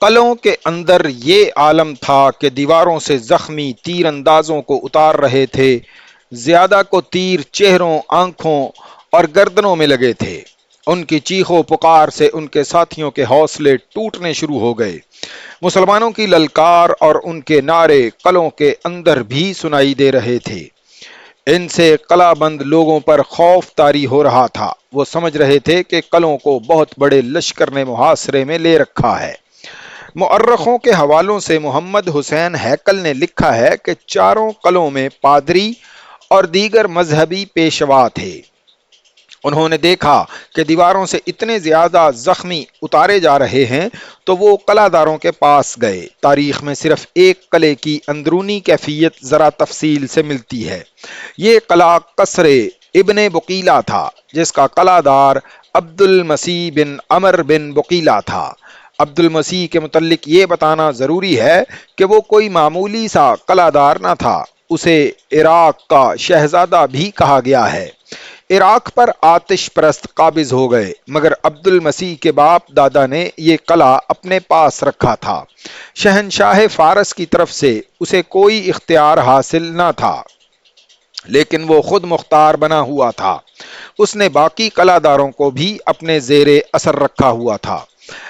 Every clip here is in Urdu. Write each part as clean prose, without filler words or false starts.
قلعوں کے اندر یہ عالم تھا کہ دیواروں سے زخمی تیر اندازوں کو اتار رہے تھے، زیادہ کو تیر چہروں، آنکھوں اور گردنوں میں لگے تھے۔ ان کی چیخ و پکار سے ان کے ساتھیوں کے حوصلے ٹوٹنے شروع ہو گئے۔ مسلمانوں کی للکار اور ان کے نعرے قلعوں کے اندر بھی سنائی دے رہے تھے۔ ان سے قلعہ بند لوگوں پر خوف طاری ہو رہا تھا۔ وہ سمجھ رہے تھے کہ قلعوں کو بہت بڑے لشکر نے محاصرے میں لے رکھا ہے۔ مؤرخوں کے حوالوں سے محمد حسین ہیکل نے لکھا ہے کہ چاروں قلعوں میں پادری اور دیگر مذہبی پیشوا تھے۔ انہوں نے دیکھا کہ دیواروں سے اتنے زیادہ زخمی اتارے جا رہے ہیں تو وہ قلعہ داروں کے پاس گئے۔ تاریخ میں صرف ایک قلعے کی اندرونی کیفیت ذرا تفصیل سے ملتی ہے۔ یہ قلعہ قصر ابن بقیلہ تھا، جس کا قلعہ دار عبد المسیح بن عمر بن بقیلہ تھا۔ عبد المسیح کے متعلق یہ بتانا ضروری ہے کہ وہ کوئی معمولی سا قلعہ دار نہ تھا، اسے عراق کا شہزادہ بھی کہا گیا ہے۔ عراق پر آتش پرست قابض ہو گئے، مگر عبد المسیح کے باپ دادا نے یہ قلعہ اپنے پاس رکھا تھا۔ شہنشاہ فارس کی طرف سے اسے کوئی اختیار حاصل نہ تھا، لیکن وہ خود مختار بنا ہوا تھا۔ اس نے باقی قلعہ داروں کو بھی اپنے زیر اثر رکھا ہوا تھا۔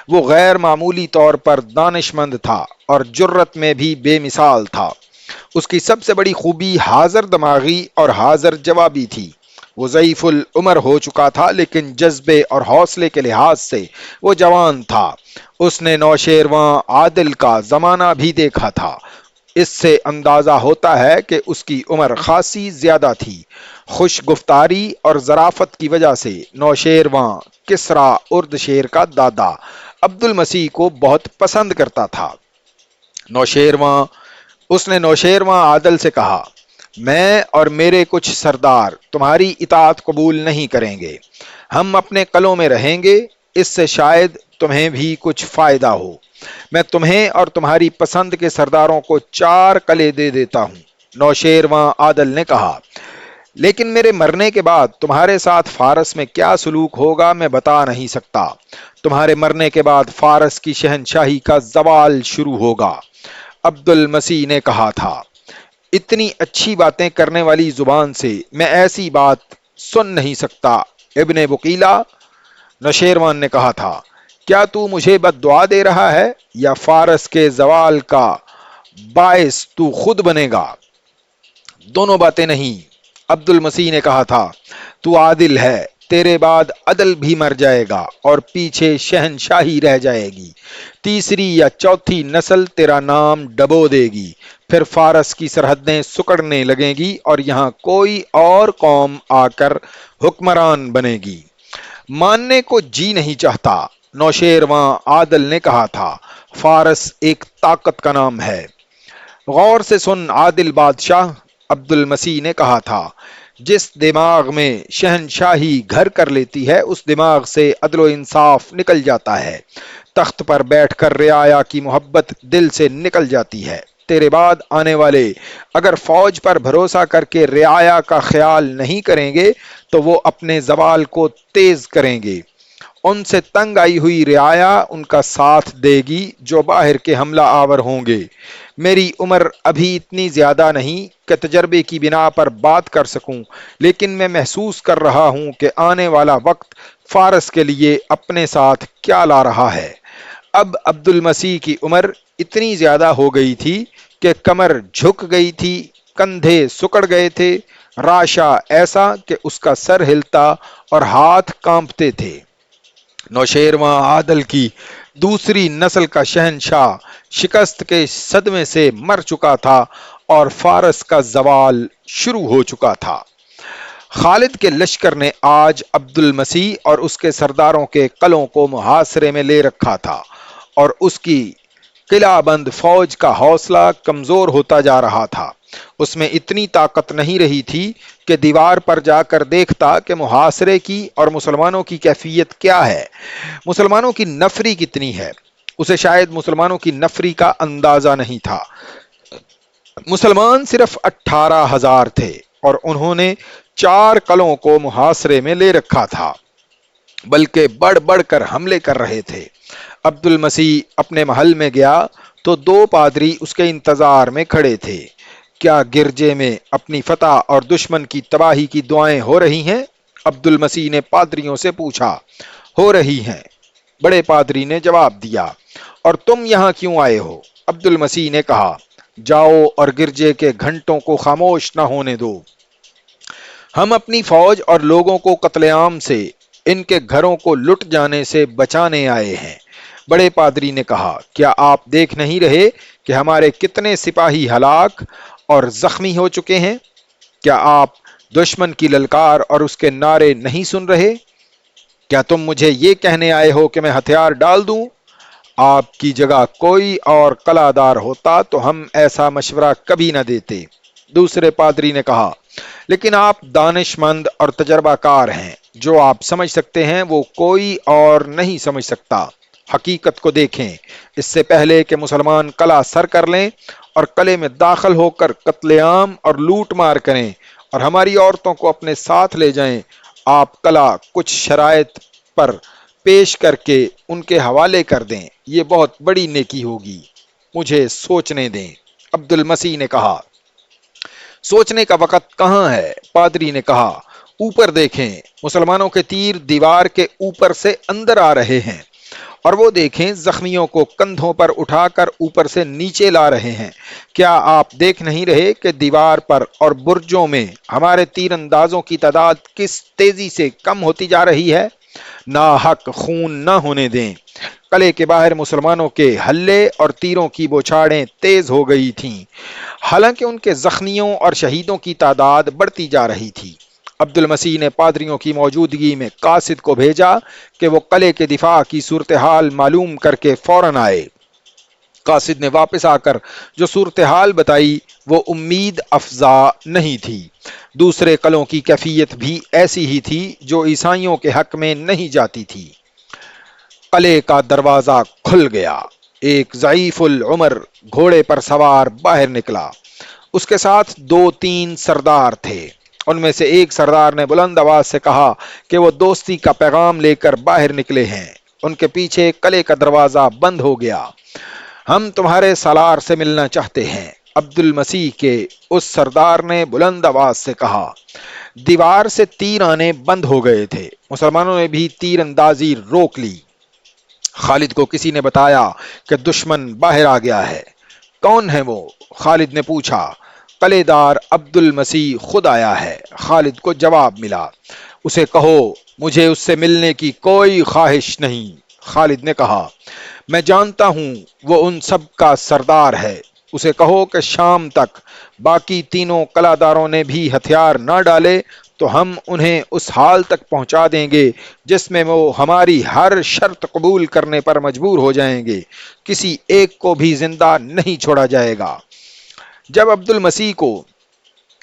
وہ غیر معمولی طور پر دانش مند تھا اور جرت میں بھی بے مثال تھا۔ اس کی سب سے بڑی خوبی حاضر دماغی اور حاضر جوابی تھی۔ وہ ضعیف العمر ہو چکا تھا، لیکن جذبے اور حوصلے کے لحاظ سے وہ جوان تھا۔ اس نے نوشیروان عادل کا زمانہ بھی دیکھا تھا۔ اس سے اندازہ ہوتا ہے کہ اس کی عمر خاصی زیادہ تھی۔ خوش گفتاری اور ظرافت کی وجہ سے نوشیروان کسریٰ اردشیر کا دادا عبد المسیح کو بہت پسند کرتا تھا۔ اس نے نوشیروان عادل سے کہا، میں اور میرے کچھ سردار تمہاری اطاعت قبول نہیں کریں گے۔ ہم اپنے قلعوں میں رہیں گے، اس سے شاید تمہیں بھی کچھ فائدہ ہو۔ میں تمہیں اور تمہاری پسند کے سرداروں کو 4 قلعے دے دیتا ہوں۔ نوشیروان عادل نے کہا، لیکن میرے مرنے کے بعد تمہارے ساتھ فارس میں کیا سلوک ہوگا میں بتا نہیں سکتا۔ تمہارے مرنے کے بعد فارس کی شہنشاہی کا زوال شروع ہوگا۔ عبد المسیح نے کہا تھا، اتنی اچھی باتیں کرنے والی زبان سے میں ایسی بات سن نہیں سکتا۔ ابن بقیلہ، نوشیروان نے کہا تھا، کیا تو مجھے بد دعا دے رہا ہے یا فارس کے زوال کا باعث تو خود بنے گا؟ دونوں باتیں نہیں۔ عبد المسیح نے کہا تھا، تو عادل ہے، تیرے بعد عدل بھی مر جائے گا اور پیچھے شہنشاہی رہ جائے گی۔ تیسری یا چوتھی نسل تیرا نام ڈبو دے گی، پھر فارس کی سرحدیں سکڑنے لگیں گی اور یہاں کوئی اور قوم آ کر حکمران بنے گی۔ ماننے کو جی نہیں چاہتا۔ نوشیروان عادل نے کہا تھا، فارس ایک طاقت کا نام ہے۔ غور سے سن عادل بادشاہ، عبد المسیح نے کہا تھا، جس دماغ میں شہنشاہی گھر کر لیتی ہے اس دماغ سے عدل و انصاف نکل جاتا ہے۔ تخت پر بیٹھ کر رعایا کی محبت دل سے نکل جاتی ہے۔ تیرے بعد آنے والے اگر فوج پر بھروسہ کر کے رعایا کا خیال نہیں کریں گے تو وہ اپنے زوال کو تیز کریں گے۔ ان سے تنگ آئی ہوئی رعایا ان کا ساتھ دے گی جو باہر کے حملہ آور ہوں گے۔ میری عمر ابھی اتنی زیادہ نہیں کہ تجربے کی بنا پر بات کر سکوں، لیکن میں محسوس کر رہا ہوں کہ آنے والا وقت فارس کے لیے اپنے ساتھ کیا لا رہا ہے۔ اب عبد المسیح کی عمر اتنی زیادہ ہو گئی تھی کہ کمر جھک گئی تھی، کندھے سکڑ گئے تھے، راشا ایسا کہ اس کا سر ہلتا اور ہاتھ کانپتے تھے۔ نوشیروان عادل کی دوسری نسل کا شہنشاہ شکست کے صدمے سے مر چکا تھا اور فارس کا زوال شروع ہو چکا تھا۔ خالد کے لشکر نے آج عبد المسیح اور اس کے سرداروں کے قلعوں کو محاصرے میں لے رکھا تھا اور اس کی قلعہ بند فوج کا حوصلہ کمزور ہوتا جا رہا تھا۔ اس میں اتنی طاقت نہیں رہی تھی کہ دیوار پر جا کر دیکھتا کہ محاصرے کی اور مسلمانوں کی کیفیت کیا ہے، مسلمانوں کی نفری کتنی ہے۔ اسے شاید مسلمانوں کی نفری کا اندازہ نہیں تھا۔ مسلمان صرف 18,000 تھے اور انہوں نے 4 قلعوں کو محاصرے میں لے رکھا تھا، بلکہ بڑھ بڑھ کر حملے کر رہے تھے۔ عبد المسیح اپنے محل میں گیا تو دو پادری اس کے انتظار میں کھڑے تھے۔ کیا گرجے میں اپنی فتح اور دشمن کی تباہی کی دعائیں ہو رہی ہیں؟ عبد المسیح نے پادریوں سے پوچھا۔ ہو رہی ہیں، بڑے پادری نے جواب دیا۔ اور تم یہاں کیوں آئے ہو؟ عبد المسیح نے کہا، جاؤ اور گرجے کے گھنٹوں کو خاموش نہ ہونے دو۔ ہم اپنی فوج اور لوگوں کو قتل عام سے، ان کے گھروں کو لٹ جانے سے بچانے آئے ہیں۔ بڑے پادری نے کہا، کیا آپ دیکھ نہیں رہے کہ ہمارے کتنے سپاہی ہلاک اور زخمی ہو چکے ہیں؟ کیا آپ دشمن کی للکار اور اس کے نعرے نہیں سن رہے؟ کیا تم مجھے یہ کہنے آئے ہو کہ میں ہتھیار ڈال دوں؟ آپ کی جگہ کوئی اور قلعہ دار ہوتا تو ہم ایسا مشورہ کبھی نہ دیتے۔ دوسرے پادری نے کہا، لیکن آپ دانش مند اور تجربہ کار ہیں، جو آپ سمجھ سکتے ہیں وہ کوئی اور نہیں سمجھ سکتا۔ حقیقت کو دیکھیں، اس سے پہلے کہ مسلمان قلعہ سر کر لیں اور قلعے میں داخل ہو کر قتل عام اور لوٹ مار کریں اور ہماری عورتوں کو اپنے ساتھ لے جائیں، آپ قلعہ کچھ شرائط پر پیش کر کے ان کے حوالے کر دیں۔ یہ بہت بڑی نیکی ہوگی۔ مجھے سوچنے دیں۔ عبد المسیح نے کہا، سوچنے کا وقت کہاں ہے؟ پادری نے کہا، اوپر دیکھیں، مسلمانوں کے تیر دیوار کے اوپر سے اندر آ رہے ہیں، اور وہ دیکھیں زخمیوں کو کندھوں پر اٹھا کر اوپر سے نیچے لا رہے ہیں۔ کیا آپ دیکھ نہیں رہے کہ دیوار پر اور برجوں میں ہمارے تیر اندازوں کی تعداد کس تیزی سے کم ہوتی جا رہی ہے؟ ناحق خون نہ ہونے دیں۔ قلعے کے باہر مسلمانوں کے ہلے اور تیروں کی بوچھاڑیں تیز ہو گئی تھیں، حالانکہ ان کے زخمیوں اور شہیدوں کی تعداد بڑھتی جا رہی تھی۔ عبد المسیح نے پادریوں کی موجودگی میں قاصد کو بھیجا کہ وہ قلعے کے دفاع کی صورتحال معلوم کر کے فوراً آئے۔ قاصد نے واپس آ کر جو صورتحال بتائی وہ امید افزا نہیں تھی۔ دوسرے قلعوں کی کیفیت بھی ایسی ہی تھی جو عیسائیوں کے حق میں نہیں جاتی تھی۔ قلعے کا دروازہ کھل گیا۔ ایک ضعیف العمر گھوڑے پر سوار باہر نکلا۔ اس کے ساتھ دو تین سردار تھے۔ ان میں سے ایک سردار نے بلند آواز سے کہا کہ وہ دوستی کا پیغام لے کر باہر نکلے ہیں۔ ان کے پیچھے قلعے کا دروازہ بند ہو گیا۔ ہم تمہارے سالار سے ملنا چاہتے ہیں، عبد المسیح کے اس سردار نے بلند آواز سے کہا۔ دیوار سے تیر آنے بند ہو گئے تھے۔ مسلمانوں نے بھی تیر اندازی روک لی۔ خالد کو کسی نے بتایا کہ دشمن باہر آ گیا ہے۔ کون ہے وہ؟ خالد نے پوچھا۔ قلعے دار عبد المسیح خود آیا ہے، خالد کو جواب ملا۔ اسے کہو مجھے اس سے ملنے کی کوئی خواہش نہیں۔ خالد نے کہا، میں جانتا ہوں وہ ان سب کا سردار ہے۔ اسے کہو کہ شام تک باقی تینوں قلعہ داروں نے بھی ہتھیار نہ ڈالے تو ہم انہیں اس حال تک پہنچا دیں گے جس میں وہ ہماری ہر شرط قبول کرنے پر مجبور ہو جائیں گے۔ کسی ایک کو بھی زندہ نہیں چھوڑا جائے گا۔ جب عبد المسیح کو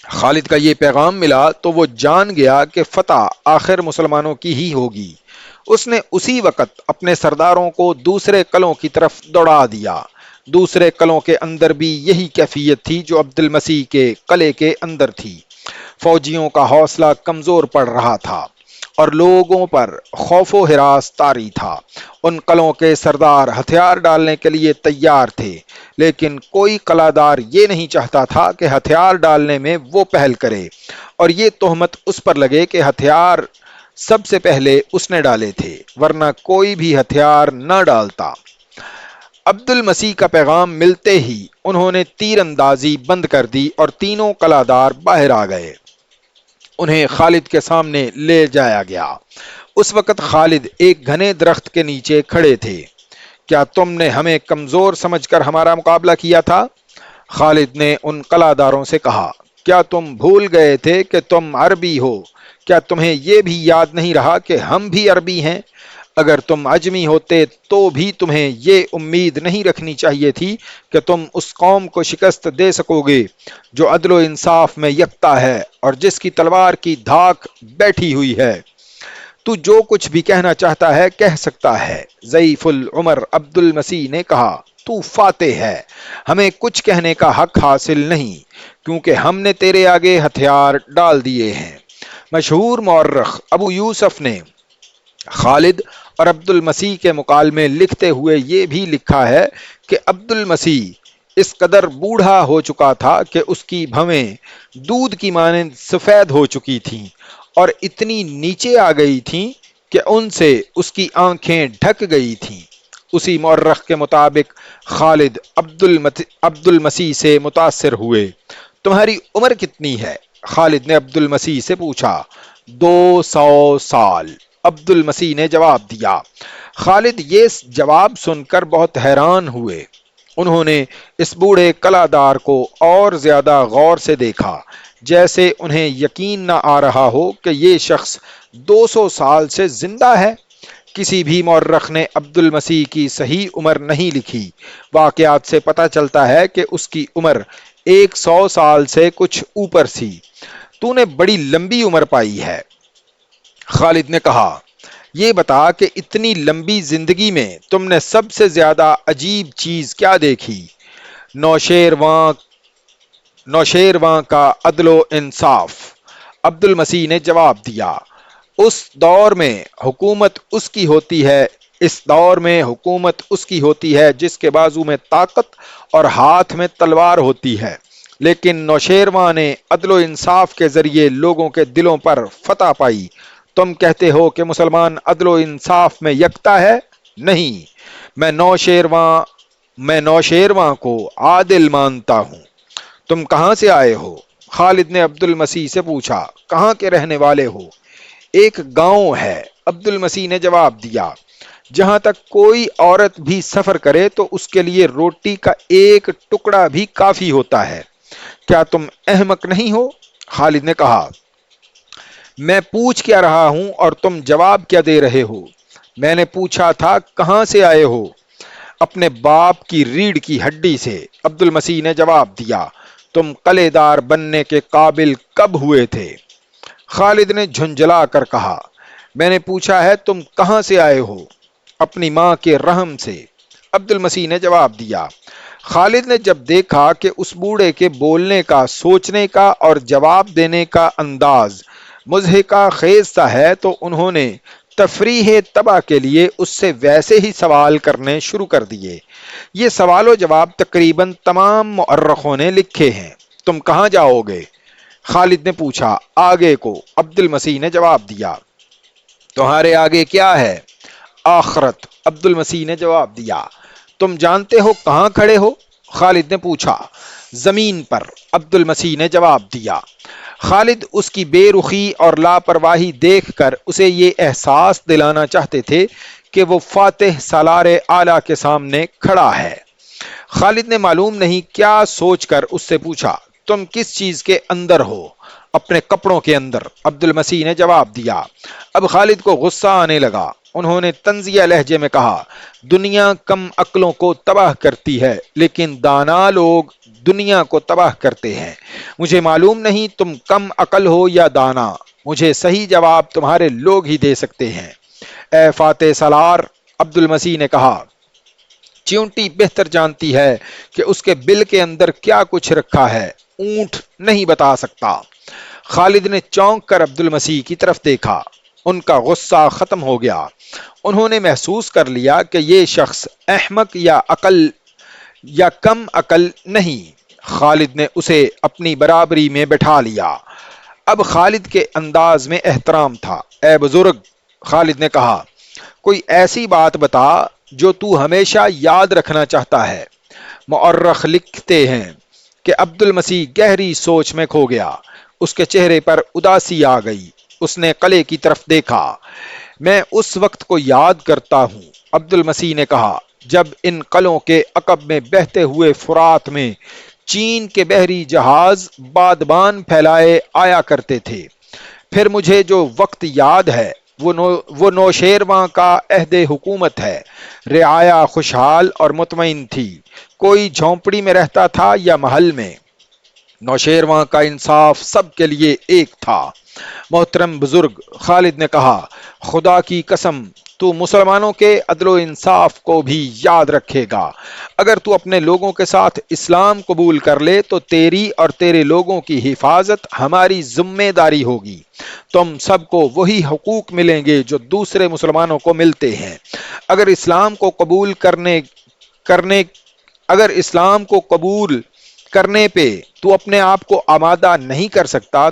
خالد کا یہ پیغام ملا تو وہ جان گیا کہ فتح آخر مسلمانوں کی ہی ہوگی۔ اس نے اسی وقت اپنے سرداروں کو دوسرے قلعوں کی طرف دوڑا دیا۔ دوسرے قلعوں کے اندر بھی یہی کیفیت تھی جو عبد المسیح کے قلعے کے اندر تھی۔ فوجیوں کا حوصلہ کمزور پڑ رہا تھا اور لوگوں پر خوف و ہراس طاری تھا۔ ان قلعوں کے سردار ہتھیار ڈالنے کے لیے تیار تھے، لیکن کوئی قلعہ دار یہ نہیں چاہتا تھا کہ ہتھیار ڈالنے میں وہ پہل کرے اور یہ تہمت اس پر لگے کہ ہتھیار سب سے پہلے اس نے ڈالے تھے، ورنہ کوئی بھی ہتھیار نہ ڈالتا۔ عبد المسیح کا پیغام ملتے ہی انہوں نے تیر اندازی بند کر دی اور تینوں قلعہ دار باہر آ گئے۔ انہیں خالد کے سامنے لے جایا گیا۔ اس وقت خالد ایک گھنے درخت کے نیچے کھڑے تھے۔ کیا تم نے ہمیں کمزور سمجھ کر ہمارا مقابلہ کیا تھا؟ خالد نے ان قلعہ داروں سے کہا، کیا تم بھول گئے تھے کہ تم عربی ہو؟ کیا تمہیں یہ بھی یاد نہیں رہا کہ ہم بھی عربی ہیں؟ اگر تم عجمی ہوتے تو بھی تمہیں یہ امید نہیں رکھنی چاہیے تھی کہ تم اس قوم کو شکست دے سکو گے جو عدل و انصاف میں یکتا ہے اور جس کی تلوار کی دھاک بیٹھی ہوئی ہے۔ تو جو کچھ بھی کہنا چاہتا ہے کہہ سکتا ہے۔ ضعیف العمر عبد المسیح نے کہا، تو فاتح ہے، ہمیں کچھ کہنے کا حق حاصل نہیں، کیونکہ ہم نے تیرے آگے ہتھیار ڈال دیے ہیں۔ مشہور مورخ ابو یوسف نے خالد اور عبد المسیح کے مکالمے لکھتے ہوئے یہ بھی لکھا ہے کہ عبد المسیح اس قدر بوڑھا ہو چکا تھا کہ اس کی بھویں دودھ کی مانند سفید ہو چکی تھیں اور اتنی نیچے آ گئی تھیں کہ ان سے اس کی آنکھیں ڈھک گئی تھیں۔ اسی مورخ کے مطابق خالد عبد المسیح سے متاثر ہوئے۔ تمہاری عمر کتنی ہے؟ خالد نے عبد المسیح سے پوچھا۔ 200 سال، عبد المسیح نے جواب دیا۔ خالد یہ جواب سن کر بہت حیران ہوئے۔ انہوں نے اس بوڑھے کلادار کو اور زیادہ غور سے دیکھا، جیسے انہیں یقین نہ آ رہا ہو کہ یہ شخص 200 سال سے زندہ ہے۔ کسی بھی مورخ نے عبد المسیح کی صحیح عمر نہیں لکھی۔ واقعات سے پتہ چلتا ہے کہ اس کی عمر 100 سال سے کچھ اوپر تھی۔ تو نے بڑی لمبی عمر پائی ہے، خالد نے کہا۔ یہ بتا کہ اتنی لمبی زندگی میں تم نے سب سے زیادہ عجیب چیز کیا دیکھی؟ نوشیرواں کا عدل و انصاف، عبد المسیح نے جواب دیا۔ اس دور میں حکومت اس کی ہوتی ہے جس کے بازو میں طاقت اور ہاتھ میں تلوار ہوتی ہے، لیکن نوشیرواں نے عدل و انصاف کے ذریعے لوگوں کے دلوں پر فتح پائی۔ تم کہتے ہو کہ مسلمان عدل و انصاف میں یکتا ہے؟ نہیں، میں نوشیرواں کو عادل مانتا ہوں۔ تم کہاں سے آئے ہو؟ خالد نے عبد المسیح سے پوچھا۔ کہاں کے رہنے والے ہو؟ ایک گاؤں ہے، عبد المسیح نے جواب دیا۔ جہاں تک کوئی عورت بھی سفر کرے تو اس کے لیے روٹی کا ایک ٹکڑا بھی کافی ہوتا ہے۔ کیا تم احمق نہیں ہو؟ خالد نے کہا۔ میں پوچھ کیا رہا ہوں اور تم جواب کیا دے رہے ہو؟ میں نے پوچھا تھا کہاں سے آئے ہو؟ اپنے باپ کی ریڑھ کی ہڈی سے، عبد المسیح نے جواب دیا۔ تم قلعے دار بننے کے قابل کب ہوئے تھے؟ خالد نے جھنجھلا کر کہا۔ میں نے پوچھا ہے تم کہاں سے آئے ہو؟ اپنی ماں کے رحم سے، عبد المسیح نے جواب دیا۔ خالد نے جب دیکھا کہ اس بوڑھے کے بولنے کا، سوچنے کا اور جواب دینے کا انداز مضحکہ خیز سا ہے تو انہوں نے تفریح طبع کے لیے اس سے ویسے ہی سوال کرنے شروع کر دیے۔ یہ سوال و جواب تقریباً تمام مؤرخوں نے لکھے ہیں۔ تم کہاں جاؤ گے؟ خالد نے پوچھا۔ آگے کو، عبد المسیح نے جواب دیا۔ تمہارے آگے کیا ہے؟ آخرت، عبد المسیح نے جواب دیا۔ تم جانتے ہو کہاں کھڑے ہو؟ خالد نے پوچھا۔ زمین پر، عبد المسیح نے جواب دیا۔ خالد اس کی بے رخی اور لاپرواہی دیکھ کر اسے یہ احساس دلانا چاہتے تھے کہ وہ فاتح سالار اعلیٰ کے سامنے کھڑا ہے۔ خالد نے معلوم نہیں کیا سوچ کر اس سے پوچھا، تم کس چیز کے اندر ہو؟ اپنے کپڑوں کے اندر، عبد المسیح نے جواب دیا۔ اب خالد کو غصہ آنے لگا۔ انہوں نے طنزیہ لہجے میں کہا، دنیا کم عقلوں کو تباہ کرتی ہے لیکن دانا لوگ دنیا کو تباہ کرتے ہیں۔ مجھے معلوم نہیں تم کم عقل ہو یا دانا، مجھے صحیح جواب تمہارے لوگ ہی دے سکتے ہیں۔ اے فاتح سالار، عبد المسیح نے کہا، چیونٹی بہتر جانتی ہے کہ اس کے بل کے اندر کیا کچھ رکھا ہے، اونٹ نہیں بتا سکتا۔ خالد نے چونک کر عبد المسیح کی طرف دیکھا۔ ان کا غصہ ختم ہو گیا۔ انہوں نے محسوس کر لیا کہ یہ شخص احمق یا کم عقل نہیں۔ خالد نے اسے اپنی برابری میں بٹھا لیا۔ اب خالد کے انداز میں احترام تھا۔ اے بزرگ، خالد نے کہا، کوئی ایسی بات بتا جو تو ہمیشہ یاد رکھنا چاہتا ہے۔ مؤرخ لکھتے ہیں کہ عبد المسیح گہری سوچ میں کھو گیا۔ اس کے چہرے پر اداسی آ گئی۔ اس نے قلعے کی طرف دیکھا۔ میں اس وقت کو یاد کرتا ہوں، عبد المسیح نے کہا، جب ان قلعوں کے عقب میں بہتے ہوئے فرات میں چین کے بحری جہاز بادبان پھیلائے آیا کرتے تھے۔ پھر مجھے جو وقت یاد ہے وہ نوشیرواں کا عہد حکومت ہے۔ رعایا خوشحال اور مطمئن تھی۔ کوئی جھونپڑی میں رہتا تھا یا محل میں۔ نوشیرواں کا انصاف سب کے لیے ایک تھا۔ محترم بزرگ، خالد نے کہا، خدا کی قسم تو مسلمانوں کے عدل و انصاف کو بھی یاد رکھے گا۔ اگر تو اپنے لوگوں کے ساتھ اسلام قبول کر لے تو تیری اور تیرے لوگوں کی حفاظت ہماری ذمہ داری ہوگی۔ تم سب کو وہی حقوق ملیں گے جو دوسرے مسلمانوں کو ملتے ہیں۔ اگر اسلام کو قبول کرنے اگر اسلام کو قبول کرنے پہ تو اپنے آپ کو آمادہ نہیں کر سکتا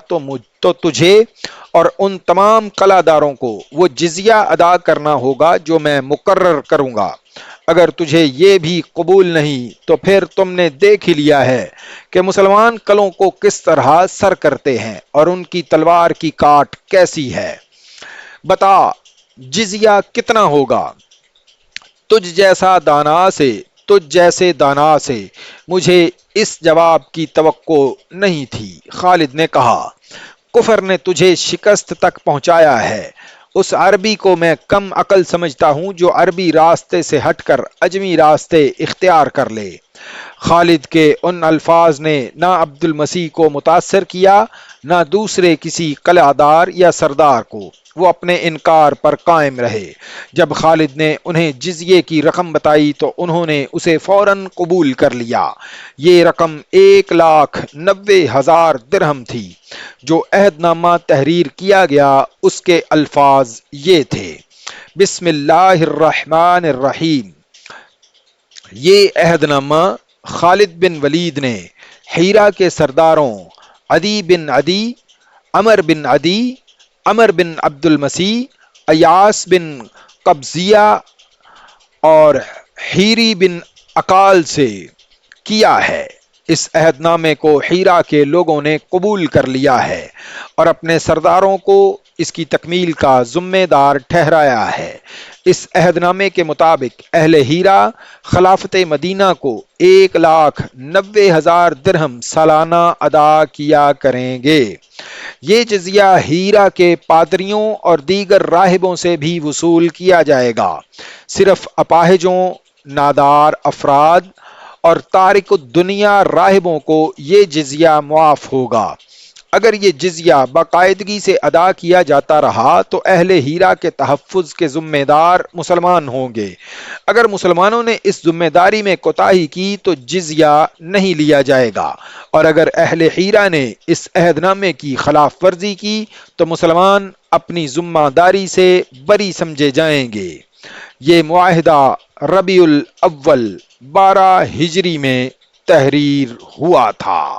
تو تجھے اور ان تمام قلعہ داروں کو وہ جزیہ ادا کرنا ہوگا جو میں مقرر کروں گا۔ اگر تجھے یہ بھی قبول نہیں تو پھر تم نے دیکھ ہی لیا ہے کہ مسلمان قلعوں کو کس طرح سر کرتے ہیں اور ان کی تلوار کی کاٹ کیسی ہے۔ بتا جزیہ کتنا ہوگا؟ تجھ جیسے دانا سے مجھے اس جواب کی توقع نہیں تھی۔ خالد نے کہا، کفر نے تجھے شکست تک پہنچایا ہے۔ اس عربی کو میں کم عقل سمجھتا ہوں جو عربی راستے سے ہٹ کر عجمی راستے اختیار کر لے۔ خالد کے ان الفاظ نے نہ عبد المسیح کو متاثر کیا نہ دوسرے کسی قلعہ دار یا سردار کو۔ وہ اپنے انکار پر قائم رہے۔ جب خالد نے انہیں جزیے کی رقم بتائی تو انہوں نے اسے فوراً قبول کر لیا۔ یہ رقم 1,90,000 درہم تھی۔ جو عہد نامہ تحریر کیا گیا اس کے الفاظ یہ تھے: بسم اللہ الرحمن الرحیم۔ یہ عہد نامہ خالد بن ولید نے حیرہ کے سرداروں عدی بن عدی، عمر بن عبد المسیح، ایاس بن قبضیہ اور حیری بن اقال سے کیا ہے۔ اس عہد نامے کو حیرہ کے لوگوں نے قبول کر لیا ہے اور اپنے سرداروں کو اس کی تکمیل کا ذمہ دار ٹھہرایا ہے۔ اس عہد نامے کے مطابق اہل حیرہ خلافت مدینہ کو 1,90,000 درہم سالانہ ادا کیا کریں گے۔ یہ جزیہ حیرہ کے پادریوں اور دیگر راہبوں سے بھی وصول کیا جائے گا۔ صرف اپاہجوں، نادار افراد اور تارک الدنیا راہبوں کو یہ جزیہ معاف ہوگا۔ اگر یہ جزیہ باقاعدگی سے ادا کیا جاتا رہا تو اہل حیرہ کے تحفظ کے ذمہ دار مسلمان ہوں گے۔ اگر مسلمانوں نے اس ذمہ داری میں کوتاہی کی تو جزیہ نہیں لیا جائے گا، اور اگر اہل حیرہ نے اس عہد نامے کی خلاف ورزی کی تو مسلمان اپنی ذمہ داری سے بری سمجھے جائیں گے۔ یہ معاہدہ ربیع الاول 12 ہجری میں تحریر ہوا تھا۔